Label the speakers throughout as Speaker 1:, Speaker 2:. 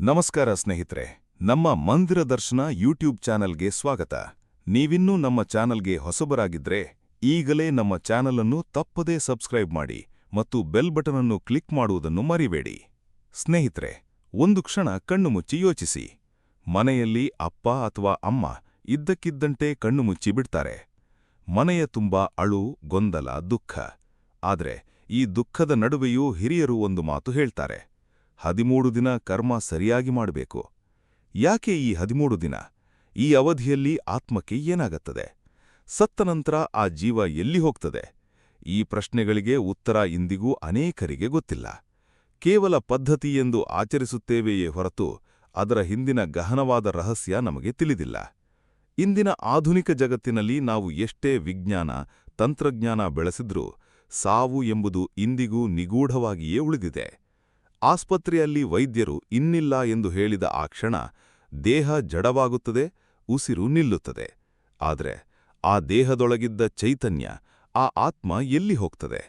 Speaker 1: ನಮಸ್ಕಾರ ಸ್ನೇಹಿತರೆ, ನಮ್ಮ ಮಂದಿರ ದರ್ಶನ ಯೂಟ್ಯೂಬ್ ಚಾನಲ್ಗೆ ಸ್ವಾಗತ. ನೀವಿನ್ನೂ ನಮ್ಮ ಚಾನಲ್ಗೆ ಹೊಸಬರಾಗಿದ್ರೆ ಈಗಲೇ ನಮ್ಮ ಚಾನಲ್ ಅನ್ನು ತಪ್ಪದೇ ಸಬ್ಸ್ಕ್ರೈಬ್ ಮಾಡಿ ಮತ್ತು ಬೆಲ್ ಬಟನ್ ಅನ್ನು ಕ್ಲಿಕ್ ಮಾಡುವುದನ್ನು ಮರಿಬೇಡಿ. ಸ್ನೇಹಿತರೆ, ಒಂದು ಕ್ಷಣ ಕಣ್ಣು ಮುಚ್ಚಿ ಯೋಚಿಸಿ. ಮನೆಯಲ್ಲಿ ಅಪ್ಪ ಅಥವಾ ಅಮ್ಮ ಇದ್ದಕ್ಕಿದ್ದಂತೆ ಕಣ್ಣು ಮುಚ್ಚಿ ಬಿಡ್ತಾರೆ. ಮನೆಯ ತುಂಬಾ ಅಳು, ಗೊಂದಲ, ದುಃಖ. ಆದ್ರೆ ಈ ದುಃಖದ ನಡುವೆಯೂ ಹಿರಿಯರು ಒಂದು ಮಾತು ಹೇಳ್ತಾರೆ: 13 ದಿನ ಕರ್ಮ ಸರಿಯಾಗಿ ಮಾಡಬೇಕು. ಯಾಕೆ ಈ 13 ದಿನ? ಈ ಅವಧಿಯಲ್ಲಿ ಆತ್ಮಕ್ಕೆ ಏನಾಗುತ್ತದೆ? ಸತ್ತ ನಂತರ ಆ ಜೀವ ಎಲ್ಲಿ ಹೋಗ್ತದೆ? ಈ ಪ್ರಶ್ನೆಗಳಿಗೆ ಉತ್ತರ ಇಂದಿಗೂ ಅನೇಕರಿಗೆ ಗೊತ್ತಿಲ್ಲ. ಕೇವಲ ಪದ್ಧತಿ ಎಂದು ಆಚರಿಸುತ್ತೇವೆಯೇ ಹೊರತು ಅದರ ಹಿಂದಿನ ಗಹನವಾದ ರಹಸ್ಯ ನಮಗೆ ತಿಳಿದಿಲ್ಲ. ಇಂದಿನ ಆಧುನಿಕ ಜಗತ್ತಿನಲ್ಲಿ ನಾವು ಎಷ್ಟೇ ವಿಜ್ಞಾನ, ತಂತ್ರಜ್ಞಾನ ಬೆಳೆಸಿದ್ರೂ ಸಾವು ಎಂಬುದು ಇಂದಿಗೂ ನಿಗೂಢವಾಗಿಯೇ ಉಳಿದಿದೆ. ಆಸ್ಪತ್ರೆಯಲ್ಲಿ ವೈದ್ಯರು ಇನ್ನಿಲ್ಲ ಎಂದು ಹೇಳಿದ ಆ ಕ್ಷಣ ದೇಹ ಜಡವಾಗುತ್ತದೆ, ಉಸಿರು ನಿಲ್ಲುತ್ತದೆ. ಆದರೆ ಆ ದೇಹದೊಳಗಿದ್ದ ಚೈತನ್ಯ, ಆ ಆತ್ಮ ಎಲ್ಲಿ ಹೋಗ್ತದೆ?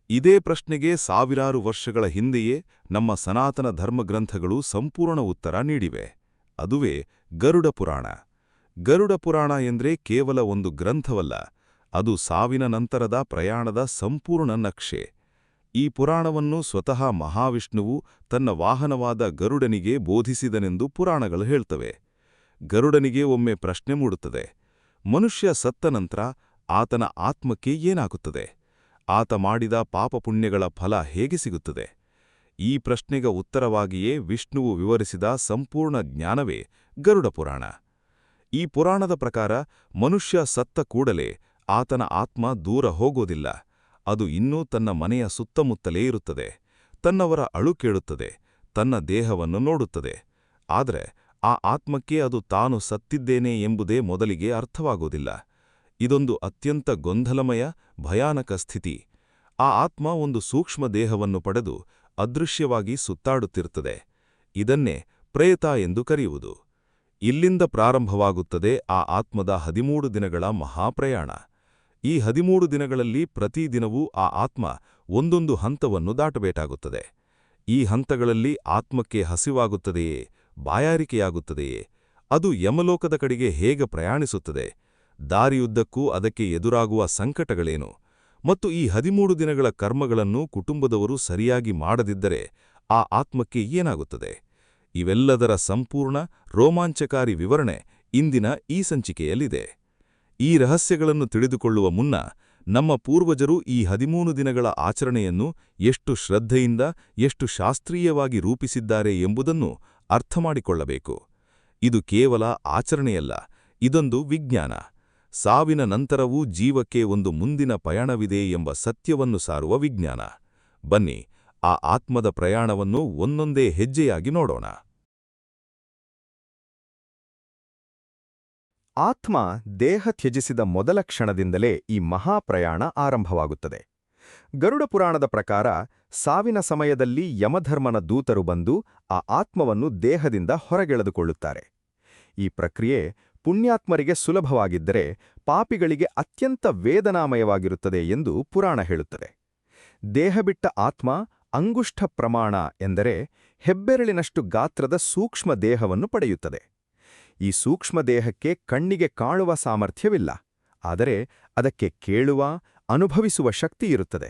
Speaker 1: ಇದೇ ಪ್ರಶ್ನೆಗೆ ಸಾವಿರಾರು ವರ್ಷಗಳ ಹಿಂದೆಯೇ ನಮ್ಮ ಸನಾತನ ಧರ್ಮಗ್ರಂಥಗಳು ಸಂಪೂರ್ಣ ಉತ್ತರ ನೀಡಿವೆ. ಅದುವೇ ಗರುಡ ಪುರಾಣ. ಗರುಡ ಪುರಾಣ ಎಂದ್ರೆ ಕೇವಲ ಒಂದು ಗ್ರಂಥವಲ್ಲ, ಅದು ಸಾವಿನ ನಂತರದ ಪ್ರಯಾಣದ ಸಂಪೂರ್ಣ ನಕ್ಷೆ. ಈ ಪುರಾಣವನ್ನು ಸ್ವತಃ ಮಹಾವಿಷ್ಣುವು ತನ್ನ ವಾಹನವಾದ ಗರುಡನಿಗೆ ಬೋಧಿಸಿದನೆಂದು ಪುರಾಣಗಳು ಹೇಳ್ತವೆ. ಗರುಡನಿಗೆ ಒಮ್ಮೆ ಪ್ರಶ್ನೆ ಮೂಡುತ್ತದೆ: ಮನುಷ್ಯ ಸತ್ತ ನಂತರ ಆತನ ಆತ್ಮಕ್ಕೆ ಏನಾಗುತ್ತದೆ? ಆತ ಮಾಡಿದ ಪಾಪಪುಣ್ಯಗಳ ಫಲ ಹೇಗೆ ಸಿಗುತ್ತದೆ? ಈ ಪ್ರಶ್ನೆಗೆ ಉತ್ತರವಾಗಿಯೇ ವಿಷ್ಣುವು ವಿವರಿಸಿದ ಸಂಪೂರ್ಣ ಜ್ಞಾನವೇ ಗರುಡ ಪುರಾಣ. ಈ ಪುರಾಣದ ಪ್ರಕಾರ ಮನುಷ್ಯ ಸತ್ತ ಕೂಡಲೇ ಆತನ ಆತ್ಮ ದೂರ ಹೋಗೋದಿಲ್ಲ. ಅದು ಇನ್ನೂ ತನ್ನ ಮನೆಯ ಸುತ್ತಮುತ್ತಲೇ ಇರುತ್ತದೆ, ತನ್ನವರ ಅಳು ಕೇಳುತ್ತದೆ, ತನ್ನ ದೇಹವನ್ನು ನೋಡುತ್ತದೆ. ಆದರೆ ಆ ಆತ್ಮಕ್ಕೆ ಅದು ತಾನು ಸತ್ತಿದ್ದೇನೆ ಎಂಬುದೇ ಮೊದಲಿಗೆ ಅರ್ಥವಾಗೋದಿಲ್ಲ. ಇದೊಂದು ಅತ್ಯಂತ ಗೊಂದಲಮಯ, ಭಯಾನಕ ಸ್ಥಿತಿ. ಆ ಆತ್ಮ ಒಂದು ಸೂಕ್ಷ್ಮ ದೇಹವನ್ನು ಪಡೆದು ಅದೃಶ್ಯವಾಗಿ ಸುತ್ತಾಡುತ್ತಿರುತ್ತದೆ. ಇದನ್ನೇ ಪ್ರೇತ ಎಂದು ಕರೆಯುವುದು. ಇಲ್ಲಿಂದ ಪ್ರಾರಂಭವಾಗುತ್ತದೆ ಆ ಆತ್ಮದ 13 ದಿನಗಳ ಮಹಾಪ್ರಯಾಣ. ಈ 13 ದಿನಗಳಲ್ಲಿ ಪ್ರತಿದಿನವೂ ಆ ಆತ್ಮ ಒಂದೊಂದು ಹಂತವನ್ನು ದಾಟಬೇಕಾಗುತ್ತದೆ. ಈ ಹಂತಗಳಲ್ಲಿ ಆತ್ಮಕ್ಕೆ ಹಸಿವಾಗುತ್ತದೆಯೇ, ಬಾಯಾರಿಕೆಯಾಗುತ್ತದೆಯೇ? ಅದು ಯಮಲೋಕದ ಕಡೆಗೆ ಹೇಗೆ ಪ್ರಯಾಣಿಸುತ್ತದೆ? ದಾರಿಯುದ್ದಕ್ಕೂ ಅದಕ್ಕೆ ಎದುರಾಗುವ ಸಂಕಟಗಳೇನು? ಮತ್ತು ಈ 13 ದಿನಗಳ ಕರ್ಮಗಳನ್ನು ಕುಟುಂಬದವರು ಸರಿಯಾಗಿ ಮಾಡದಿದ್ದರೆ ಆ ಆತ್ಮಕ್ಕೆ ಏನಾಗುತ್ತದೆ? ಇವೆಲ್ಲದರ ಸಂಪೂರ್ಣ ರೋಮಾಂಚಕಾರಿ ವಿವರಣೆ ಇಂದಿನ ಈ ಸಂಚಿಕೆಯಲ್ಲಿದೆ. ಈ ರಹಸ್ಯಗಳನ್ನು ತಿಳಿದುಕೊಳ್ಳುವ ಮುನ್ನ ನಮ್ಮ ಪೂರ್ವಜರು ಈ 13 ದಿನಗಳ ಆಚರಣೆಯನ್ನು ಎಷ್ಟು ಶ್ರದ್ಧೆಯಿಂದ, ಎಷ್ಟು ಶಾಸ್ತ್ರೀಯವಾಗಿ ರೂಪಿಸಿದ್ದಾರೆ ಎಂಬುದನ್ನು ಅರ್ಥಮಾಡಿಕೊಳ್ಳಬೇಕು. ಇದು ಕೇವಲ ಆಚರಣೆಯಲ್ಲ, ಇದೊಂದು ವಿಜ್ಞಾನ. ಸಾವಿನ ನಂತರವೂ ಜೀವಕ್ಕೆ ಒಂದು ಮುಂದಿನ ಪಯಣವಿದೆ ಎಂಬ ಸತ್ಯವನ್ನು ಸಾರುವ ವಿಜ್ಞಾನ. ಬನ್ನಿ, ಆ ಆತ್ಮದ ಪ್ರಯಾಣವನ್ನು ಒಂದೊಂದೇ ಹೆಜ್ಜೆಯಾಗಿ ನೋಡೋಣ.
Speaker 2: ಆತ್ಮ ದೇಹ ತ್ಯಜಿಸಿದ ಮೊದಲ ಕ್ಷಣದಿಂದಲೇ ಈ ಮಹಾಪ್ರಯಾಣ ಆರಂಭವಾಗುತ್ತದೆ. ಗರುಡ ಪುರಾಣದ ಪ್ರಕಾರ ಸಾವಿನ ಸಮಯದಲ್ಲಿ ಯಮಧರ್ಮನ ದೂತರು ಬಂದು ಆ ಆತ್ಮವನ್ನು ದೇಹದಿಂದ ಹೊರಗೆಳೆದುಕೊಳ್ಳುತ್ತಾರೆ. ಈ ಪ್ರಕ್ರಿಯೆ ಪುಣ್ಯಾತ್ಮರಿಗೆ ಸುಲಭವಾಗಿದ್ದರೆ ಪಾಪಿಗಳಿಗೆ ಅತ್ಯಂತ ವೇದನಾಮಯವಾಗಿರುತ್ತದೆ ಎಂದು ಪುರಾಣ ಹೇಳುತ್ತದೆ. ದೇಹಬಿಟ್ಟ ಆತ್ಮ ಅಂಗುಷ್ಠ ಪ್ರಮಾಣ ಎಂದರೆ ಹೆಬ್ಬೆರಳಿನಷ್ಟು ಗಾತ್ರದ ಸೂಕ್ಷ್ಮ ದೇಹವನ್ನು ಪಡೆಯುತ್ತದೆ. ಈ ಸೂಕ್ಷ್ಮ ದೇಹಕ್ಕೆ ಕಣ್ಣಿಗೆ ಕಾಣುವ ಸಾಮರ್ಥ್ಯವಿಲ್ಲ, ಆದರೆ ಅದಕ್ಕೆ ಕೇಳುವ, ಅನುಭವಿಸುವ ಶಕ್ತಿಯಿರುತ್ತದೆ.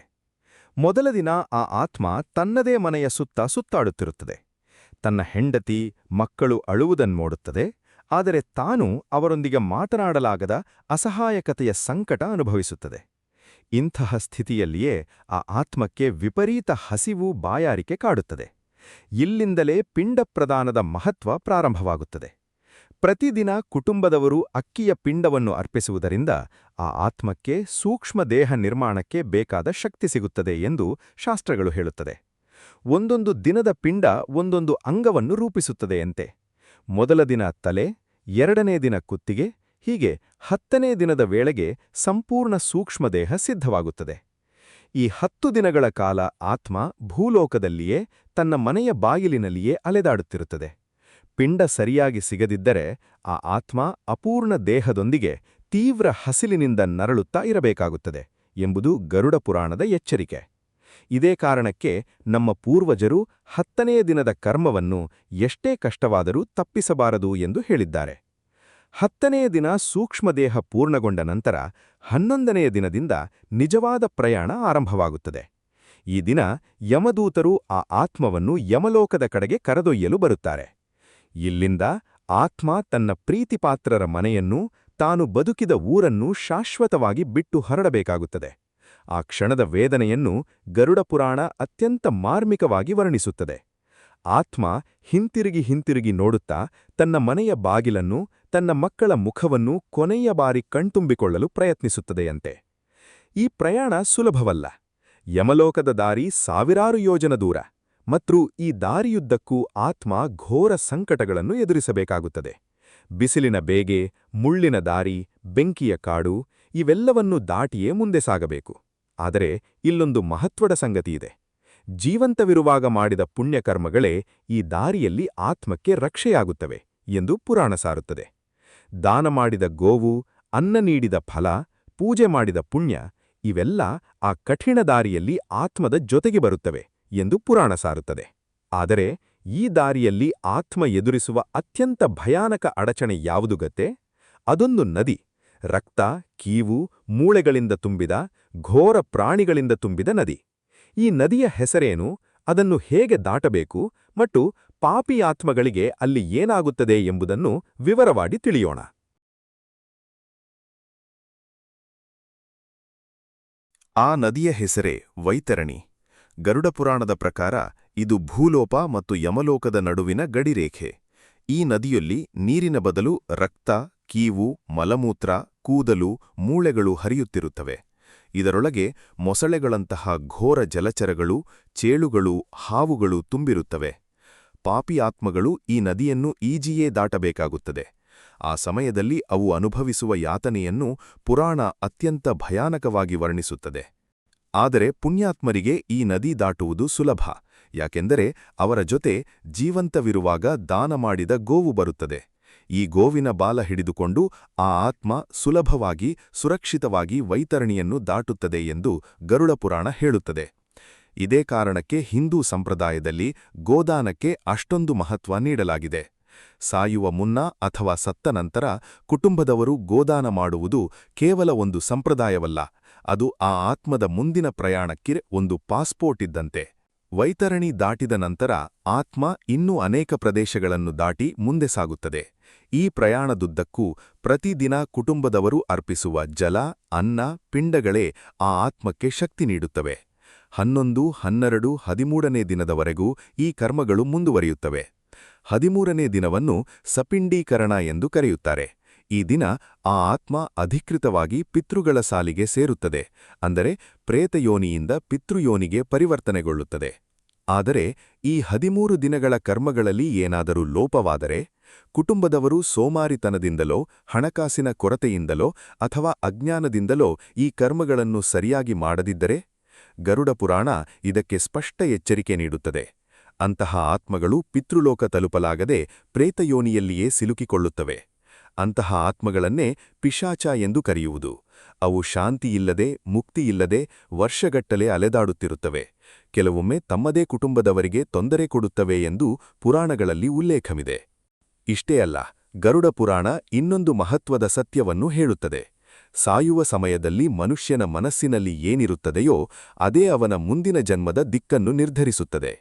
Speaker 2: ಮೊದಲ ದಿನ ಆ ಆತ್ಮ ತನ್ನದೇ ಮನೆಯ ಸುತ್ತ ಸುತ್ತಾಡುತ್ತಿರುತ್ತದೆ. ತನ್ನ ಹೆಂಡತಿ, ಮಕ್ಕಳು ಅಳುವುದನ್ನೋಡುತ್ತದೆ, ಆದರೆ ತಾನು ಅವರೊಂದಿಗೆ ಮಾತನಾಡಲಾಗದ ಅಸಹಾಯಕತೆಯ ಸಂಕಟ ಅನುಭವಿಸುತ್ತದೆ. ಇಂತಹ ಸ್ಥಿತಿಯಲ್ಲಿಯೇ ಆ ಆತ್ಮಕ್ಕೆ ವಿಪರೀತ ಹಸಿವು, ಬಾಯಾರಿಕೆ ಕಾಡುತ್ತದೆ. ಇಲ್ಲಿಂದಲೇ ಪಿಂಡಪ್ರದಾನದ ಮಹತ್ವ ಪ್ರಾರಂಭವಾಗುತ್ತದೆ. ಪ್ರತಿದಿನ ಕುಟುಂಬದವರು ಅಕ್ಕಿಯ ಪಿಂಡವನ್ನು ಅರ್ಪಿಸುವುದರಿಂದ ಆ ಆತ್ಮಕ್ಕೆ ಸೂಕ್ಷ್ಮ ದೇಹ ನಿರ್ಮಾಣಕ್ಕೆ ಬೇಕಾದ ಶಕ್ತಿ ಸಿಗುತ್ತದೆ ಎಂದು ಶಾಸ್ತ್ರಗಳು ಹೇಳುತ್ತದೆ. ಒಂದೊಂದು ದಿನದ ಪಿಂಡ ಒಂದೊಂದು ಅಂಗವನ್ನು ರೂಪಿಸುತ್ತದೆಯಂತೆ. ಮೊದಲ ದಿನ ತಲೆ, 2ನೇ ದಿನ ಕುತ್ತಿಗೆ, ಹೀಗೆ 10ನೇ ದಿನದ ವೇಳೆಗೆ ಸಂಪೂರ್ಣ ಸೂಕ್ಷ್ಮದೇಹ ಸಿದ್ಧವಾಗುತ್ತದೆ. ಈ 10 ದಿನಗಳ ಕಾಲ ಆತ್ಮ ಭೂಲೋಕದಲ್ಲಿಯೇ ತನ್ನ ಮನೆಯ ಬಾಗಿಲಿನಲ್ಲಿಯೇ ಅಲೆದಾಡುತ್ತಿರುತ್ತದೆ. ಪಿಂಡ ಸರಿಯಾಗಿ ಸಿಗದಿದ್ದರೆ ಆ ಆತ್ಮ ಅಪೂರ್ಣ ದೇಹದೊಂದಿಗೆ ತೀವ್ರ ಹಸಿಲಿನಿಂದ ನರಳುತ್ತಾ ಇರಬೇಕಾಗುತ್ತದೆ ಎಂಬುದು ಗರುಡ ಪುರಾಣದ ಎಚ್ಚರಿಕೆ. ಇದೇ ಕಾರಣಕ್ಕೆ ನಮ್ಮ ಪೂರ್ವಜರು 10ನೇ ದಿನದ ಕರ್ಮವನ್ನು ಎಷ್ಟೇ ಕಷ್ಟವಾದರೂ ತಪ್ಪಿಸಬಾರದು ಎಂದು ಹೇಳಿದ್ದಾರೆ. 10ನೇ ದಿನ ಸೂಕ್ಷ್ಮದೇಹ ಪೂರ್ಣಗೊಂಡ ನಂತರ 11ನೆಯ ದಿನದಿಂದ ನಿಜವಾದ ಪ್ರಯಾಣ ಆರಂಭವಾಗುತ್ತದೆ. ಈ ದಿನ ಯಮದೂತರು ಆ ಆತ್ಮವನ್ನು ಯಮಲೋಕದ ಕಡೆಗೆ ಕರೆದೊಯ್ಯಲು ಬರುತ್ತಾರೆ. ಇಲ್ಲಿಂದ ಆತ್ಮ ತನ್ನ ಪ್ರೀತಿಪಾತ್ರರ ಮನೆಯನ್ನೂ ತಾನು ಬದುಕಿದ ಊರನ್ನೂ ಶಾಶ್ವತವಾಗಿ ಬಿಟ್ಟು ಹೊರಡಬೇಕಾಗುತ್ತದೆ. ಆ ಕ್ಷಣದ ವೇದನೆಯನ್ನು ಗರುಡ ಪುರಾಣ ಅತ್ಯಂತ ಮಾರ್ಮಿಕವಾಗಿ ವರ್ಣಿಸುತ್ತದೆ. ಆತ್ಮ ಹಿಂತಿರುಗಿ ನೋಡುತ್ತಾ ತನ್ನ ಮನೆಯ ಬಾಗಿಲನ್ನು, ತನ್ನ ಮಕ್ಕಳ ಮುಖವನ್ನೂ ಕೊನೆಯ ಬಾರಿ ಕಣ್ತುಂಬಿಕೊಳ್ಳಲು ಪ್ರಯತ್ನಿಸುತ್ತದೆಯಂತೆ. ಈ ಪ್ರಯಾಣ ಸುಲಭವಲ್ಲ. ಯಮಲೋಕದ ದಾರಿ ಸಾವಿರಾರು ಯೋಜನ ದೂರ, ಮತ್ತು ಈ ದಾರಿಯುದ್ದಕ್ಕೂ ಆತ್ಮ ಘೋರ ಸಂಕಟಗಳನ್ನು ಎದುರಿಸಬೇಕಾಗುತ್ತದೆ. ಬಿಸಿಲಿನ ಬೇಗೆ, ಮುಳ್ಳಿನ ದಾರಿ, ಬೆಂಕಿಯ ಕಾಡು ಇವೆಲ್ಲವನ್ನೂ ದಾಟಿಯೇ ಮುಂದೆ ಸಾಗಬೇಕು. ಆದರೆ ಇಲ್ಲೊಂದು ಮಹತ್ವದ ಸಂಗತಿಯಿದೆ. ಜೀವಂತವಿರುವಾಗ ಮಾಡಿದ ಪುಣ್ಯಕರ್ಮಗಳೇ ಈ ದಾರಿಯಲ್ಲಿ ಆತ್ಮಕ್ಕೆ ರಕ್ಷೆಯಾಗುತ್ತವೆ ಎಂದು ಪುರಾಣ ಸಾರುತ್ತದೆ. ದಾನ ಮಾಡಿದ ಗೋವು, ಅನ್ನ ನೀಡಿದ ಫಲ, ಪೂಜೆ ಮಾಡಿದ ಪುಣ್ಯ ಇವೆಲ್ಲ ಆ ಕಠಿಣ ದಾರಿಯಲ್ಲಿ ಆತ್ಮದ ಜೊತೆಗೆ ಬರುತ್ತವೆ ಎಂದು ಪುರಾಣ ಸಾರುತ್ತದೆ. ಆದರೆ ಈ ದಾರಿಯಲ್ಲಿ ಆತ್ಮ ಎದುರಿಸುವ ಅತ್ಯಂತ ಭಯಾನಕ ಅಡಚಣೆ ಯಾವುದು ಗೊತ್ತೇ? ಅದೊಂದು ನದಿ, ರಕ್ತ, ಕೀವು, ಮೂಳೆಗಳಿಂದ ತುಂಬಿದ, ಘೋರ ಪ್ರಾಣಿಗಳಿಂದ ತುಂಬಿದ ನದಿ. ಈ ನದಿಯ ಹೆಸರೇನು, ಅದನ್ನು ಹೇಗೆ ದಾಟಬೇಕು ಮತ್ತು ಪಾಪಿ ಆತ್ಮಗಳಿಗೆ ಅಲ್ಲಿ ಏನಾಗುತ್ತದೆ ಎಂಬುದನ್ನು ವಿವರವಾಗಿ ತಿಳಿಯೋಣ.
Speaker 1: ಆ ನದಿಯ ಹೆಸರೇ ವೈತರಣಿ. ಗರುಡ ಪುರಾಣದ ಪ್ರಕಾರ ಇದು ಭೂಲೋಪ ಮತ್ತು ಯಮಲೋಕದ ನಡುವಿನ ಗಡಿರೇಖೆ. ಈ ನದಿಯಲ್ಲಿ ನೀರಿನ ಬದಲು ರಕ್ತ, ಕೀವು, ಮಲಮೂತ್ರ, ಕೂದಲು, ಮೂಳೆಗಳು ಹರಿಯುತ್ತಿರುತ್ತವೆ. ಇದರೊಳಗೆ ಮೊಸಳೆಗಳಂತಹ ಘೋರ ಜಲಚರಗಳು, ಚೇಳುಗಳು, ಹಾವುಗಳು ತುಂಬಿರುತ್ತವೆ. ಪಾಪಿ ಆತ್ಮಗಳು ಈ ನದಿಯನ್ನು ಈಜಿಯೇ ದಾಟಬೇಕಾಗುತ್ತದೆ. ಆ ಸಮಯದಲ್ಲಿ ಅವು ಅನುಭವಿಸುವ ಯಾತನೆಯನ್ನು ಪುರಾಣ ಅತ್ಯಂತ ಭಯಾನಕವಾಗಿ ವರ್ಣಿಸುತ್ತದೆ. ಆದರೆ ಪುಣ್ಯಾತ್ಮರಿಗೆ ಈ ನದಿ ದಾಟುವುದು ಸುಲಭ, ಯಾಕೆಂದರೆ ಅವರ ಜೊತೆ ಜೀವಂತವಿರುವಾಗ ದಾನ ಮಾಡಿದ ಗೋವು ಬರುತ್ತದೆ. ಈ ಗೋವಿನ ಬಾಲ ಹಿಡಿದುಕೊಂಡು ಆ ಆತ್ಮ ಸುಲಭವಾಗಿ, ಸುರಕ್ಷಿತವಾಗಿ ವೈತರಣಿಯನ್ನು ದಾಟುತ್ತದೆ ಎಂದು ಗರುಡ ಪುರಾಣ ಹೇಳುತ್ತದೆ. ಇದೇ ಕಾರಣಕ್ಕೆ ಹಿಂದೂ ಸಂಪ್ರದಾಯದಲ್ಲಿ ಗೋದಾನಕ್ಕೆ ಅಷ್ಟೊಂದು ಮಹತ್ವ ನೀಡಲಾಗಿದೆ. ಸಾಯುವ ಮುನ್ನ ಅಥವಾ ಸತ್ತ ನಂತರ ಕುಟುಂಬದವರು ಗೋದಾನ ಮಾಡುವುದು ಕೇವಲ ಒಂದು ಸಂಪ್ರದಾಯವಲ್ಲ, ಅದು ಆ ಆತ್ಮದ ಮುಂದಿನ ಪ್ರಯಾಣಕ್ಕೆ ಒಂದು ಪಾಸ್ಪೋರ್ಟ್ ಇದ್ದಂತೆ. ವೈತರಣಿ ದಾಟಿದ ನಂತರ ಆತ್ಮ ಇನ್ನೂ ಅನೇಕ ಪ್ರದೇಶಗಳನ್ನು ದಾಟಿ ಮುಂದೆ ಸಾಗುತ್ತದೆ. ಈ ಪ್ರಯಾಣದುದ್ದಕ್ಕೂ ಪ್ರತಿದಿನ ಕುಟುಂಬದವರು ಅರ್ಪಿಸುವ ಜಲ, ಅನ್ನ, ಪಿಂಡಗಳೇ ಆ ಆತ್ಮಕ್ಕೆ ಶಕ್ತಿ ನೀಡುತ್ತವೆ. 11, 12, 13ನೇ ದಿನದವರೆಗೂ ಈ ಕರ್ಮಗಳು ಮುಂದುವರಿಯುತ್ತವೆ. 13ನೇ ದಿನವನ್ನು ಸಪಿಂಡೀಕರಣ ಎಂದು ಕರೆಯುತ್ತಾರೆ. ಈ ದಿನ ಆ ಆತ್ಮ ಅಧಿಕೃತವಾಗಿ ಪಿತೃಗಳ ಸಾಲಿಗೆ ಸೇರುತ್ತದೆ, ಅಂದರೆ ಪ್ರೇತಯೋನಿಯಿಂದ ಪಿತೃಯೋನಿಗೆ ಪರಿವರ್ತನೆಗೊಳ್ಳುತ್ತದೆ. ಆದರೆ ಈ 13 ದಿನಗಳ ಕರ್ಮಗಳಲ್ಲಿ ಏನಾದರೂ ಲೋಪವಾದರೆ, ಕುಟುಂಬದವರು ಸೋಮಾರಿತನದಿಂದಲೋ, ಹಣಕಾಸಿನ ಕೊರತೆಯಿಂದಲೋ ಅಥವಾ ಅಜ್ಞಾನದಿಂದಲೋ ಈ ಕರ್ಮಗಳನ್ನು ಸರಿಯಾಗಿ ಮಾಡದಿದ್ದರೆ, ಗರುಡ ಪುರಾಣ ಇದಕ್ಕೆ ಸ್ಪಷ್ಟ ಎಚ್ಚರಿಕೆ ನೀಡುತ್ತದೆ. ಅಂತಹ ಆತ್ಮಗಳು ಪಿತೃಲೋಕ ತಲುಪಲಾಗದೆ ಪ್ರೇತಯೋನಿಯಲ್ಲಿಯೇ ಸಿಲುಕಿಕೊಳ್ಳುತ್ತವೆ. ಅಂತಹ ಆತ್ಮಗಳನ್ನೇ ಪಿಶಾಚ ಎಂದು ಕರೆಯುವುದು. ಅವು ಶಾಂತಿಯಿಲ್ಲದೆ, ಮುಕ್ತಿಯಿಲ್ಲದೆ ವರ್ಷಗಟ್ಟಲೆ ಅಲೆದಾಡುತ್ತಿರುತ್ತವೆ. ಕೆಲವೊಮ್ಮೆ ತಮ್ಮದೇ ಕುಟುಂಬದವರಿಗೆ ತೊಂದರೆ ಕೊಡುತ್ತವೆ ಎಂದು ಪುರಾಣಗಳಲ್ಲಿ ಉಲ್ಲೇಖವಿದೆ. ಇಷ್ಟೇ ಅಲ್ಲ, ಗರುಡ ಪುರಾಣ ಇನ್ನೊಂದು ಮಹತ್ವದ ಸತ್ಯವನ್ನು ಹೇಳುತ್ತದೆ. ಸಾಯುವ ಸಮಯದಲ್ಲಿ ಮನುಷ್ಯನ ಮನಸ್ಸಿನಲ್ಲಿ ಏನಿರುತ್ತದೆಯೋ ಅದೇ ಅವನ ಮುಂದಿನ ಜನ್ಮದ ದಿಕ್ಕನ್ನು ನಿರ್ಧರಿಸುತ್ತದೆ.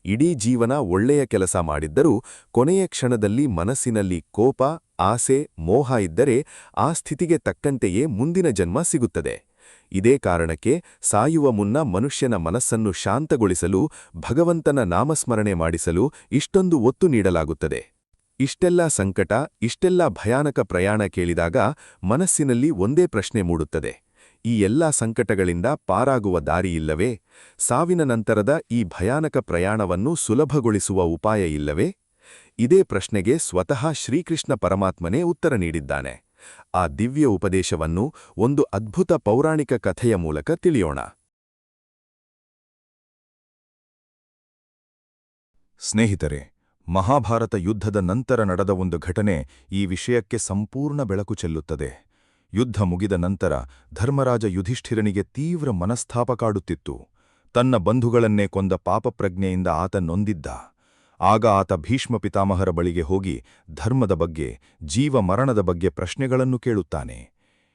Speaker 1: ಇಡೀ ಜೀವನ ಒಳ್ಳೆಯ ಕೆಲಸ ಮಾಡಿದ್ದರೂ ಕೊನೆಯ ಕ್ಷಣದಲ್ಲಿ ಮನಸ್ಸಿನಲ್ಲಿ ಕೋಪ, ಆಸೆ, ಮೋಹ ಇದ್ದರೆ ಆ ಸ್ಥಿತಿಗೆ ತಕ್ಕಂತೆಯೇ ಮುಂದಿನ ಜನ್ಮ ಸಿಗುತ್ತದೆ. ಇದೇ ಕಾರಣಕ್ಕೆ ಸಾಯುವ ಮುನ್ನ ಮನುಷ್ಯನ ಮನಸ್ಸನ್ನು ಶಾಂತಗೊಳಿಸಲು, ಭಗವಂತನ ನಾಮಸ್ಮರಣೆ ಮಾಡಿಸಲು ಇಷ್ಟೊಂದು ಒತ್ತು ನೀಡಲಾಗುತ್ತದೆ. ಇಷ್ಟೆಲ್ಲ ಸಂಕಟ, ಇಷ್ಟೆಲ್ಲ ಭಯಾನಕ ಪ್ರಯಾಣ ಕೇಳಿದಾಗ ಮನಸ್ಸಿನಲ್ಲಿ ಒಂದೇ ಪ್ರಶ್ನೆ ಮೂಡುತ್ತದೆ: ಈ ಎಲ್ಲಾ ಸಂಕಟಗಳಿಂದ ಪಾರಾಗುವ ದಾರಿಯಿಲ್ಲವೇ? ಸಾವಿನ ನಂತರದ ಈ ಭಯಾನಕ ಪ್ರಯಾಣವನ್ನು ಸುಲಭಗೊಳಿಸುವ ಉಪಾಯ ಇಲ್ಲವೇ? ಇದೇ ಪ್ರಶ್ನೆಗೆ ಸ್ವತಃ ಶ್ರೀಕೃಷ್ಣ ಪರಮಾತ್ಮನೇ ಉತ್ತರ ನೀಡಿದ್ದಾನೆ. ಆ ದಿವ್ಯ ಉಪದೇಶವನ್ನು ಒಂದು ಅದ್ಭುತ ಪೌರಾಣಿಕ ಕಥೆಯ ಮೂಲಕ ತಿಳಿಯೋಣ. ಸ್ನೇಹಿತರೆ, ಮಹಾಭಾರತ ಯುದ್ಧದ ನಂತರ ನಡೆದ ಒಂದು ಘಟನೆ ಈ ವಿಷಯಕ್ಕೆ ಸಂಪೂರ್ಣ ಬೆಳಕು ಚೆಲ್ಲುತ್ತದೆ. ಯುದ್ಧ ಮುಗಿದ ನಂತರ ಧರ್ಮರಾಜ ಯುಧಿಷ್ಠಿರನಿಗೆ ತೀವ್ರ ಮನಸ್ತಾಪ ಕಾಡುತ್ತಿತ್ತು. ತನ್ನ ಬಂಧುಗಳನ್ನೇ ಕೊಂದ ಪಾಪಪ್ರಜ್ಞೆಯಿಂದ ಆತ ನೊಂದಿದ್ದ. ಆಗ ಆತ ಭೀಷ್ಮ ಪಿತಾಮಹರ ಬಳಿಗೆ ಹೋಗಿ ಧರ್ಮದ ಬಗ್ಗೆ, ಜೀವ-ಮರಣದ ಬಗ್ಗೆ ಪ್ರಶ್ನೆಗಳನ್ನು ಕೇಳುತ್ತಾನೆ.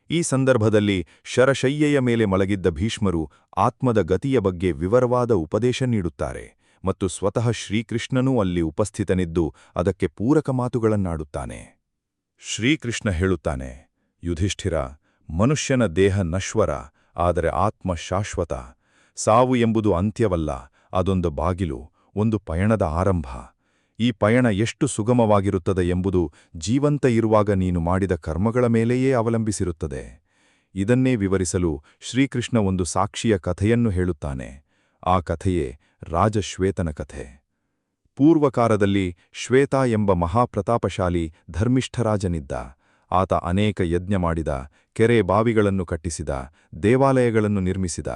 Speaker 1: ಈ ಸಂದರ್ಭದಲ್ಲಿ ಶರಶಯ್ಯೆಯ ಮೇಲೆ ಮಲಗಿದ್ದ ಭೀಷ್ಮರು ಆತ್ಮದ ಗತಿಯ ಬಗ್ಗೆ ವಿವರವಾದ ಉಪದೇಶ ನೀಡುತ್ತಾರೆ ಮತ್ತು ಸ್ವತಃ ಶ್ರೀಕೃಷ್ಣನೂ ಅಲ್ಲಿ ಉಪಸ್ಥಿತನಿದ್ದು ಅದಕ್ಕೆ ಪೂರಕ ಮಾತುಗಳನ್ನಾಡುತ್ತಾನೆ. ಶ್ರೀಕೃಷ್ಣ ಹೇಳುತ್ತಾನೆ, ಯುಧಿಷ್ಠಿರ, ಮನುಷ್ಯನ ದೇಹ ನಶ್ವರ, ಆದರೆ ಆತ್ಮ ಶಾಶ್ವತ. ಸಾವು ಎಂಬುದು ಅಂತ್ಯವಲ್ಲ, ಅದೊಂದು ಬಾಗಿಲು, ಒಂದು ಪಯಣದ ಆರಂಭ. ಈ ಪಯಣ ಎಷ್ಟು ಸುಗಮವಾಗಿರುತ್ತದೆ ಎಂಬುದು ಜೀವಂತ ಇರುವಾಗ ನೀನು ಮಾಡಿದ ಕರ್ಮಗಳ ಮೇಲೆಯೇ ಅವಲಂಬಿಸಿರುತ್ತದೆ. ಇದನ್ನೇ ವಿವರಿಸಲು ಶ್ರೀಕೃಷ್ಣ ಒಂದು ಸಾಕ್ಷಿಯ ಕಥೆಯನ್ನು ಹೇಳುತ್ತಾನೆ. ಆ ಕಥೆಯೇ ರಾಜಶ್ವೇತನ ಕಥೆ. ಪೂರ್ವಕಾಲದಲ್ಲಿ ಶ್ವೇತ ಎಂಬ ಮಹಾಪ್ರತಾಪಶಾಲಿ ಧರ್ಮಿಷ್ಠರಾಜನಿದ್ದ. ಆತ ಅನೇಕ ಯಜ್ಞ ಮಾಡಿದ, ಕೆರೆ ಬಾವಿಗಳನ್ನು ಕಟ್ಟಿಸಿದ, ದೇವಾಲಯಗಳನ್ನು ನಿರ್ಮಿಸಿದ.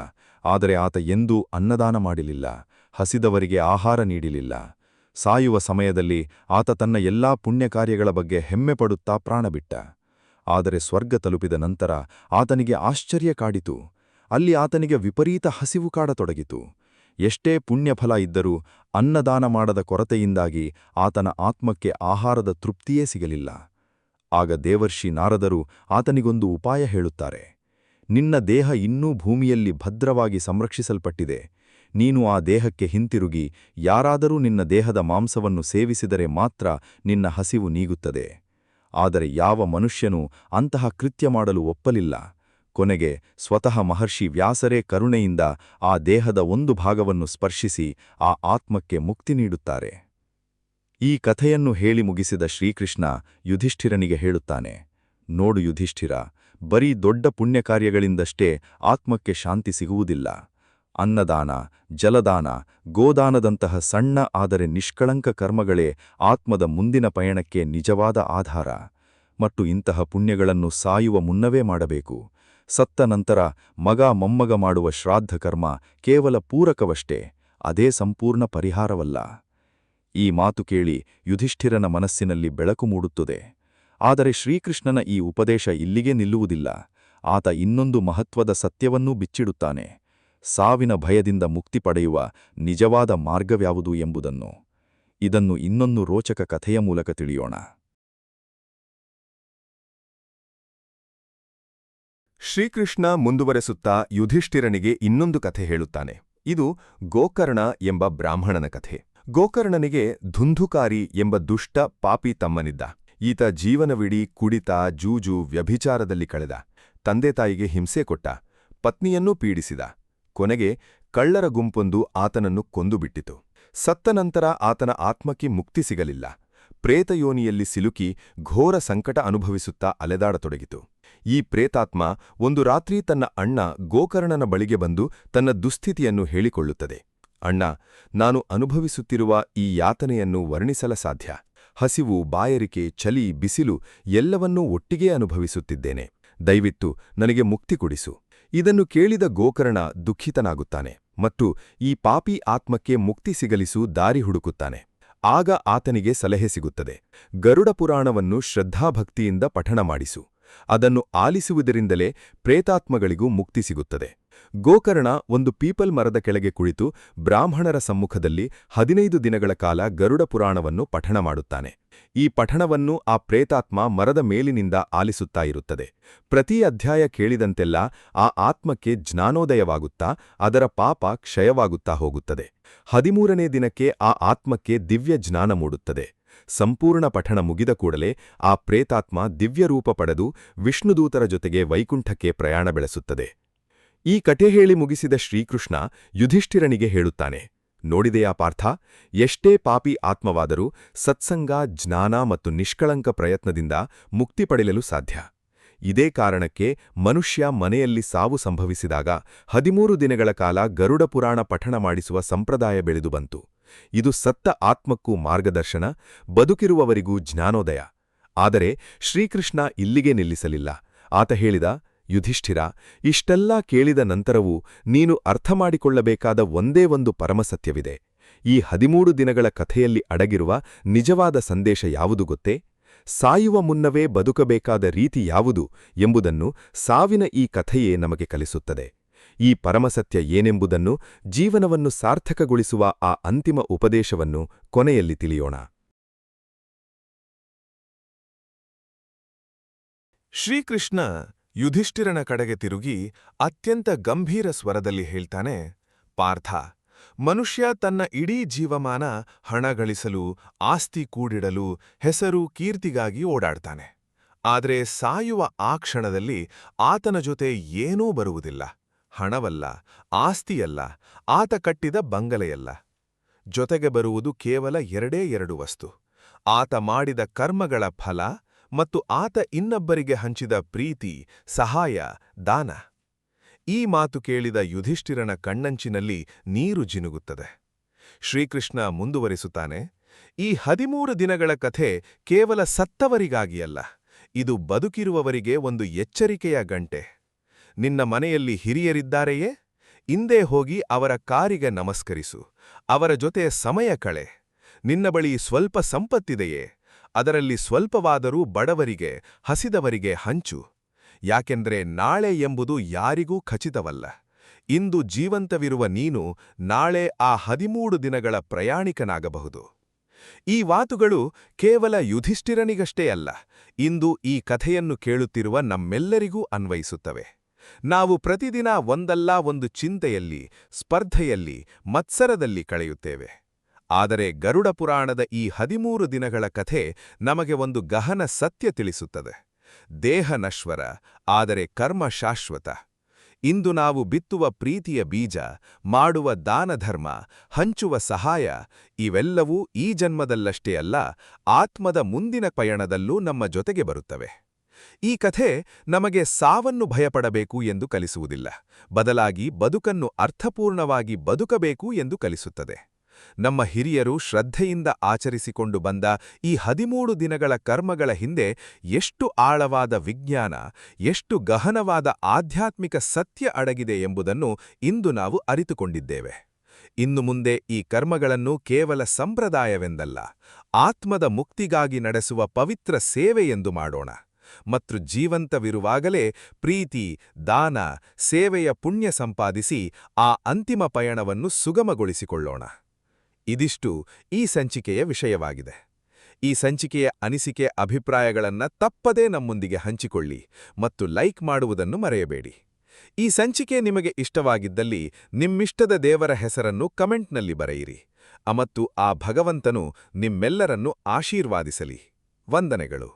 Speaker 1: ಆದರೆ ಆತ ಎಂದೂ ಅನ್ನದಾನ ಮಾಡಲಿಲ್ಲ, ಹಸಿದವರಿಗೆ ಆಹಾರ ನೀಡಲಿಲ್ಲ. ಸಾಯುವ ಸಮಯದಲ್ಲಿ ಆತ ತನ್ನ ಎಲ್ಲಾ ಪುಣ್ಯಕಾರ್ಯಗಳ ಬಗ್ಗೆ ಹೆಮ್ಮೆಪಡುತ್ತಾ ಪ್ರಾಣಬಿಟ್ಟ. ಆದರೆ ಸ್ವರ್ಗ ತಲುಪಿದ ನಂತರ ಆತನಿಗೆ ಆಶ್ಚರ್ಯ ಕಾಡಿತು. ಅಲ್ಲಿ ಆತನಿಗೆ ವಿಪರೀತ ಹಸಿವು ಕಾಡತೊಡಗಿತು. ಎಷ್ಟೇ ಪುಣ್ಯಫಲ ಇದ್ದರೂ ಅನ್ನದಾನ ಮಾಡದ ಕೊರತೆಯಿಂದಾಗಿ ಆತನ ಆತ್ಮಕ್ಕೆ ಆಹಾರದ ತೃಪ್ತಿಯೇ ಸಿಗಲಿಲ್ಲ. ಆಗ ದೇವರ್ಷಿ ನಾರದರು ಆತನಿಗೊಂದು ಉಪಾಯ ಹೇಳುತ್ತಾರೆ. ನಿನ್ನ ದೇಹ ಇನ್ನೂ ಭೂಮಿಯಲ್ಲಿ ಭದ್ರವಾಗಿ ಸಂರಕ್ಷಿಸಲ್ಪಟ್ಟಿದೆ. ನೀನು ಆ ದೇಹಕ್ಕೆ ಹಿಂತಿರುಗಿ ಯಾರಾದರೂ ನಿನ್ನ ದೇಹದ ಮಾಂಸವನ್ನು ಸೇವಿಸಿದರೆ ಮಾತ್ರ ನಿನ್ನ ಹಸಿವು ನೀಗುತ್ತದೆ. ಆದರೆ ಯಾವ ಮನುಷ್ಯನೂ ಅಂತಹ ಕೃತ್ಯ ಮಾಡಲು ಒಪ್ಪಲಿಲ್ಲ. ಕೊನೆಗೆ ಸ್ವತಃ ಮಹರ್ಷಿ ವ್ಯಾಸರೇ ಕರುಣೆಯಿಂದ ಆ ದೇಹದ ಒಂದು ಭಾಗವನ್ನು ಸ್ಪರ್ಶಿಸಿ ಆ ಆತ್ಮಕ್ಕೆ ಮುಕ್ತಿ ನೀಡುತ್ತಾರೆ. ಈ ಕಥೆಯನ್ನು ಹೇಳಿ ಮುಗಿಸಿದ ಶ್ರೀಕೃಷ್ಣ ಯುಧಿಷ್ಠಿರನಿಗೆ ಹೇಳುತ್ತಾನೆ, ನೋಡು ಯುಧಿಷ್ಠಿರ, ಬರೀ ದೊಡ್ಡ ಪುಣ್ಯಕಾರ್ಯಗಳಿಂದಷ್ಟೇ ಆತ್ಮಕ್ಕೆ ಶಾಂತಿ ಸಿಗುವುದಿಲ್ಲ. ಅನ್ನದಾನ, ಜಲದಾನ, ಗೋದಾನದಂತಹ ಸಣ್ಣ ಆದರೆ ನಿಷ್ಕಳಂಕ ಕರ್ಮಗಳೇ ಆತ್ಮದ ಮುಂದಿನ ಪಯಣಕ್ಕೆ ನಿಜವಾದ ಆಧಾರ. ಮತ್ತು ಇಂತಹ ಪುಣ್ಯಗಳನ್ನು ಸಾಯುವ ಮುನ್ನವೇ ಮಾಡಬೇಕು. ಸತ್ತ ನಂತರ ಮಗ ಮೊಮ್ಮಗ ಮಾಡುವ ಶ್ರಾದ್ದ ಕರ್ಮ ಕೇವಲ ಪೂರಕವಷ್ಟೇ, ಅದೇ ಸಂಪೂರ್ಣ ಪರಿಹಾರವಲ್ಲ. ಈ ಮಾತು ಕೇಳಿ ಯುಧಿಷ್ಠಿರನ ಮನಸ್ಸಿನಲ್ಲಿ ಬೆಳಕು ಮೂಡುತ್ತದೆ. ಆದರೆ ಶ್ರೀಕೃಷ್ಣನ ಈ ಉಪದೇಶ ಇಲ್ಲಿಗೆ ನಿಲ್ಲುವುದಿಲ್ಲ. ಆತ ಇನ್ನೊಂದು ಮಹತ್ವದ ಸತ್ಯವನ್ನೂ ಬಿಚ್ಚಿಡುತ್ತಾನೆ. ಸಾವಿನ ಭಯದಿಂದ ಮುಕ್ತಿ ಪಡೆಯುವ ನಿಜವಾದ ಮಾರ್ಗವ್ಯಾವುದು ಎಂಬುದನ್ನು. ಇದನ್ನು ಇನ್ನೊಂದು ರೋಚಕ ಕಥೆಯ ಮೂಲಕ ತಿಳಿಯೋಣ.
Speaker 3: ಶ್ರೀಕೃಷ್ಣ ಮುಂದುವರೆಸುತ್ತಾ ಯುಧಿಷ್ಠಿರನಿಗೆ ಇನ್ನೊಂದು ಕಥೆ ಹೇಳುತ್ತಾನೆ. ಇದು ಗೋಕರ್ಣ ಎಂಬ ಬ್ರಾಹ್ಮಣನ ಕಥೆ. ಗೋಕರ್ಣನಿಗೆ ಧುಂಧುಕಾರಿ ಎಂಬ ದುಷ್ಟ ಪಾಪಿ ತಮ್ಮನಿದ್ದ. ಈತ ಜೀವನವಿಡೀ ಕುಡಿತ, ಜೂಜು, ವ್ಯಭಿಚಾರದಲ್ಲಿ ಕಳೆದ. ತಂದೆ ತಾಯಿಗೆ ಹಿಂಸೆ ಕೊಟ್ಟ, ಪತ್ನಿಯನ್ನೂ ಪೀಡಿಸಿದ. ಕೊನೆಗೆ ಕಳ್ಳರ ಗುಂಪೊಂದು ಆತನನ್ನು ಕೊಂದುಬಿಟ್ಟಿತು. ಸತ್ತ ನಂತರ ಆತನ ಆತ್ಮಕ್ಕೆ ಮುಕ್ತಿ ಸಿಗಲಿಲ್ಲ. ಪ್ರೇತಯೋನಿಯಲ್ಲಿ ಸಿಲುಕಿ ಘೋರ ಸಂಕಟ ಅನುಭವಿಸುತ್ತಾ ಅಲೆದಾಡತೊಡಗಿತು. ಈ ಪ್ರೇತಾತ್ಮ ಒಂದು ರಾತ್ರಿ ತನ್ನ ಅಣ್ಣ ಗೋಕರ್ಣನ ಬಳಿಗೆ ಬಂದು ತನ್ನ ದುಸ್ಥಿತಿಯನ್ನು ಹೇಳಿಕೊಳ್ಳುತ್ತದೆ. ಅಣ್ಣ, ನಾನು ಅನುಭವಿಸುತ್ತಿರುವ ಈ ಯಾತನೆಯನ್ನು ವರ್ಣಿಸಲ ಸಾಧ್ಯ. ಹಸಿವು, ಬಾಯರಿಕೆ, ಚಳಿ, ಬಿಸಿಲು ಎಲ್ಲವನ್ನೂ ಒಟ್ಟಿಗೇ ಅನುಭವಿಸುತ್ತಿದ್ದೇನೆ. ದಯವಿಟ್ಟು ನನಗೆ ಮುಕ್ತಿ ಕೊಡಿಸು. ಇದನ್ನು ಕೇಳಿದ ಗೋಕರ್ಣ ದುಃಖಿತನಾಗುತ್ತಾನೆ ಮತ್ತು ಈ ಪಾಪಿ ಆತ್ಮಕ್ಕೆ ಮುಕ್ತಿ ಸಿಗಲಿಸು ದಾರಿ ಹುಡುಕುತ್ತಾನೆ. ಆಗ ಆತನಿಗೆ ಸಲಹೆ ಸಿಗುತ್ತದೆ. ಗರುಡ ಪುರಾಣವನ್ನು ಶ್ರದ್ಧಾಭಕ್ತಿಯಿಂದ ಪಠಣ ಮಾಡಿಸು. ಅದನ್ನು ಆಲಿಸುವುದರಿಂದಲೇ ಪ್ರೇತಾತ್ಮಗಳಿಗೂ ಮುಕ್ತಿ ಸಿಗುತ್ತದೆ. ಗೋಕರ್ಣ ಒಂದು ಪೀಪಲ್ ಮರದ ಕೆಳಗೆ ಕುಳಿತು ಬ್ರಾಹ್ಮಣರ ಸಮ್ಮುಖದಲ್ಲಿ 15 ದಿನಗಳ ಕಾಲ ಗರುಡ ಪುರಾಣವನ್ನು ಪಠಣ ಮಾಡುತ್ತಾನೆ. ಈ ಪಠಣವನ್ನು ಆ ಪ್ರೇತಾತ್ಮ ಮರದ ಮೇಲಿನಿಂದ ಆಲಿಸುತ್ತಾ ಇರುತ್ತದೆ. ಪ್ರತಿ ಅಧ್ಯಾಯ ಕೇಳಿದಂತೆಲ್ಲ ಆ ಆತ್ಮಕ್ಕೆ ಜ್ಞಾನೋದಯವಾಗುತ್ತಾ ಅದರ ಪಾಪ ಕ್ಷಯವಾಗುತ್ತಾ ಹೋಗುತ್ತದೆ. 13ನೇ ದಿನಕ್ಕೆ ಆ ಆತ್ಮಕ್ಕೆ ದಿವ್ಯ ಜ್ಞಾನ ಮೂಡುತ್ತದೆ. ಸಂಪೂರ್ಣ ಪಠಣ ಮುಗಿದ ಕೂಡಲೇ ಆ ಪ್ರೇತಾತ್ಮ ದಿವ್ಯರೂಪ ಪಡೆದು ವಿಷ್ಣುದೂತರ ಜೊತೆಗೆ ವೈಕುಂಠಕ್ಕೆ ಪ್ರಯಾಣ ಬೆಳೆಸುತ್ತದೆ. ಈ ಕಥೆ ಹೇಳಿ ಮುಗಿಸಿದ ಶ್ರೀಕೃಷ್ಣ ಯುಧಿಷ್ಠಿರನಿಗೆ ಹೇಳುತ್ತಾನೆ, ನೋಡಿದೆಯಾ ಪಾರ್ಥ, ಎಷ್ಟೇ ಪಾಪಿ ಆತ್ಮವಾದರೂ ಸತ್ಸಂಗ, ಜ್ಞಾನ ಮತ್ತು ನಿಷ್ಕಳಂಕ ಪ್ರಯತ್ನದಿಂದ ಮುಕ್ತಿ ಪಡೆಯಲು ಸಾಧ್ಯ. ಇದೇ ಕಾರಣಕ್ಕೆ ಮನುಷ್ಯ ಮನೆಯಲ್ಲಿ ಸಾವು ಸಂಭವಿಸಿದಾಗ 13 ದಿನಗಳ ಕಾಲ ಗರುಡ ಪುರಾಣ ಪಠಣ ಮಾಡಿಸುವ ಸಂಪ್ರದಾಯ ಬೆಳೆದು ಬಂತು. ಇದು ಸತ್ತ ಆತ್ಮಕ್ಕೂ ಮಾರ್ಗದರ್ಶನ, ಬದುಕಿರುವವರಿಗೂ ಜ್ಞಾನೋದಯ. ಆದರೆ ಶ್ರೀಕೃಷ್ಣ ಇಲ್ಲಿಗೆ ನಿಲ್ಲಿಸಲಿಲ್ಲ. ಆತ ಹೇಳಿದ, ಯುಧಿಷ್ಠಿರ, ಇಷ್ಟೆಲ್ಲಾ ಕೇಳಿದ ನಂತರವೂ ನೀನು ಅರ್ಥಮಾಡಿಕೊಳ್ಳಬೇಕಾದ ಒಂದೇ ಒಂದು ಪರಮಸತ್ಯವಿದೆ. ಈ 13 ದಿನಗಳ ಕಥೆಯಲ್ಲಿ ಅಡಗಿರುವ ನಿಜವಾದ ಸಂದೇಶ ಯಾವುದು ಗೊತ್ತೇ? ಸಾಯುವ ಮುನ್ನವೇ ಬದುಕಬೇಕಾದ ರೀತಿ ಯಾವುದು ಎಂಬುದನ್ನು ಸಾವಿನ ಈ ಕಥೆಯೇ ನಮಗೆ ಕಲಿಸುತ್ತದೆ. ಈ ಪರಮಸತ್ಯ ಏನೆಂಬುದನ್ನು, ಜೀವನವನ್ನು ಸಾರ್ಥಕಗೊಳಿಸುವ ಆ ಅಂತಿಮ ಉಪದೇಶವನ್ನು ಕೊನೆಯಲ್ಲಿ ತಿಳಿಯೋಣ.
Speaker 4: ಶ್ರೀಕೃಷ್ಣ ಯುಧಿಷ್ಠಿರನ ಕಡೆಗೆ ತಿರುಗಿ ಅತ್ಯಂತ ಗಂಭೀರ ಸ್ವರದಲ್ಲಿ ಹೇಳ್ತಾನೆ, ಪಾರ್ಥ, ಮನುಷ್ಯ ತನ್ನ ಇಡೀ ಜೀವಮಾನ ಹಣ ಗಳಿಸಲು, ಆಸ್ತಿ ಕೂಡಿಡಲು, ಹೆಸರು ಕೀರ್ತಿಗಾಗಿ ಓಡಾಡ್ತಾನೆ. ಆದರೆ ಸಾಯುವ ಆ ಕ್ಷಣದಲ್ಲಿ ಆತನ ಜೊತೆ ಏನೂ ಬರುವುದಿಲ್ಲ. ಹಣವಲ್ಲ, ಆಸ್ತಿಯಲ್ಲ, ಆತ ಕಟ್ಟಿದ ಬಂಗಲೆಯಲ್ಲ. ಜೊತೆಗೆ ಬರುವುದು ಕೇವಲ ಎರಡು ವಸ್ತು: ಆತ ಮಾಡಿದ ಕರ್ಮಗಳ ಫಲ ಮತ್ತು ಆತ ಇನ್ನೊಬ್ಬರಿಗೆ ಹಂಚಿದ ಪ್ರೀತಿ, ಸಹಾಯ, ದಾನ. ಈ ಮಾತು ಕೇಳಿದ ಯುಧಿಷ್ಠಿರನ ಕಣ್ಣಂಚಿನಲ್ಲಿ ನೀರು ಜಿನುಗುತ್ತದೆ. ಶ್ರೀಕೃಷ್ಣ ಮುಂದುವರಿಸುತ್ತಾನೆ, ಈ 13 ದಿನಗಳ ಕಥೆ ಕೇವಲ ಸತ್ತವರಿಗಾಗಿಯಲ್ಲ, ಇದು ಬದುಕಿರುವವರಿಗೆ ಒಂದು ಎಚ್ಚರಿಕೆಯ ಗಂಟೆ. ನಿನ್ನ ಮನೆಯಲ್ಲಿ ಹಿರಿಯರಿದ್ದಾರೆಯೇ? ಇಂದೇ ಹೋಗಿ ಅವರ ಕಾರಿಗೆ ನಮಸ್ಕರಿಸು, ಅವರ ಜೊತೆ ಸಮಯ ಕಳೆ. ನಿನ್ನ ಬಳಿ ಸ್ವಲ್ಪ ಸಂಪತ್ತಿದೆಯೇ? ಅದರಲ್ಲಿ ಸ್ವಲ್ಪವಾದರೂ ಬಡವರಿಗೆ, ಹಸಿದವರಿಗೆ ಹಂಚು. ಯಾಕೆಂದ್ರೆ ನಾಳೆ ಎಂಬುದು ಯಾರಿಗೂ ಖಚಿತವಲ್ಲ. ಇಂದು ಜೀವಂತವಿರುವ ನೀನು ನಾಳೆ ಆ 13 ದಿನಗಳ ಪ್ರಯಾಣಿಕನಾಗಬಹುದು. ಈ ಮಾತುಗಳು ಕೇವಲ ಯುಧಿಷ್ಠಿರನಿಗಷ್ಟೇ ಅಲ್ಲ, ಇಂದು ಈ ಕಥೆಯನ್ನು ಕೇಳುತ್ತಿರುವ ನಮ್ಮೆಲ್ಲರಿಗೂ ಅನ್ವಯಿಸುತ್ತವೆ. ನಾವು ಪ್ರತಿದಿನ ಒಂದಲ್ಲ ಒಂದು ಚಿಂತೆಯಲ್ಲಿ, ಸ್ಪರ್ಧೆಯಲ್ಲಿ, ಮತ್ಸರದಲ್ಲಿ ಕಳೆಯುತ್ತೇವೆ. ಆದರೆ ಗರುಡ ಪುರಾಣದ ಈ 13 ದಿನಗಳ ಕಥೆ ನಮಗೆ ಒಂದು ಗಹನ ಸತ್ಯ ತಿಳಿಸುತ್ತದೆ: ದೇಹ ನಶ್ವರ, ಆದರೆ ಕರ್ಮ ಶಾಶ್ವತ. ಇಂದು ನಾವು ಬಿತ್ತುವ ಪ್ರೀತಿಯ ಬೀಜ, ಮಾಡುವ ದಾನಧರ್ಮ, ಹಂಚುವ ಸಹಾಯ, ಇವೆಲ್ಲವೂ ಈ ಜನ್ಮದಲ್ಲಷ್ಟೇ ಅಲ್ಲ, ಆತ್ಮದ ಮುಂದಿನ ಪಯಣದಲ್ಲೂ ನಮ್ಮ ಜೊತೆಗೆ ಬರುತ್ತವೆ. ಈ ಕಥೆ ನಮಗೆ ಸಾವನ್ನು ಭಯಪಡಬೇಕು ಎಂದು ಕಲಿಸುವುದಿಲ್ಲ, ಬದಲಾಗಿ ಬದುಕನ್ನು ಅರ್ಥಪೂರ್ಣವಾಗಿ ಬದುಕಬೇಕು ಎಂದು ಕಲಿಸುತ್ತದೆ. ನಮ್ಮ ಹಿರಿಯರು ಶ್ರದ್ಧೆಯಿಂದ ಆಚರಿಸಿಕೊಂಡು ಬಂದ ಈ 13 ದಿನಗಳ ಕರ್ಮಗಳ ಹಿಂದೆ ಎಷ್ಟು ಆಳವಾದ ವಿಜ್ಞಾನ, ಎಷ್ಟು ಗಹನವಾದ ಆಧ್ಯಾತ್ಮಿಕ ಸತ್ಯ ಅಡಗಿದೆ ಎಂಬುದನ್ನು ಇಂದು ನಾವು ಅರಿತುಕೊಂಡಿದ್ದೇವೆ. ಇನ್ನು ಮುಂದೆ ಈ ಕರ್ಮಗಳನ್ನು ಕೇವಲ ಸಂಪ್ರದಾಯವೆಂದಲ್ಲ, ಆತ್ಮದ ಮುಕ್ತಿಗಾಗಿ ನಡೆಸುವ ಪವಿತ್ರ ಸೇವೆ ಎಂದು ಮಾಡೋಣ. ಮತ್ತು ಜೀವಂತವಿರುವಾಗಲೇ ಪ್ರೀತಿ, ದಾನ, ಸೇವೆಯ ಪುಣ್ಯ ಸಂಪಾದಿಸಿ ಆ ಅಂತಿಮ ಪಯಣವನ್ನು ಸುಗಮಗೊಳಿಸಿಕೊಳ್ಳೋಣ. ಇದಿಷ್ಟು ಈ ಸಂಚಿಕೆಯ ವಿಷಯವಾಗಿದೆ. ಈ ಸಂಚಿಕೆಯ ಅನಿಸಿಕೆ, ಅಭಿಪ್ರಾಯಗಳನ್ನು ತಪ್ಪದೇ ನಮ್ಮೊಂದಿಗೆ ಹಂಚಿಕೊಳ್ಳಿ ಮತ್ತು ಲೈಕ್ ಮಾಡುವುದನ್ನು ಮರೆಯಬೇಡಿ. ಈ ಸಂಚಿಕೆ ನಿಮಗೆ ಇಷ್ಟವಾಗಿದ್ದಲ್ಲಿ ನಿಮ್ಮಿಷ್ಟದ ದೇವರ ಹೆಸರನ್ನು ಕಮೆಂಟ್ನಲ್ಲಿ ಬರೆಯಿರಿ. ಮತ್ತು ಆ ಭಗವಂತನು ನಿಮ್ಮೆಲ್ಲರನ್ನೂ ಆಶೀರ್ವಾದಿಸಲಿ. ವಂದನೆಗಳು.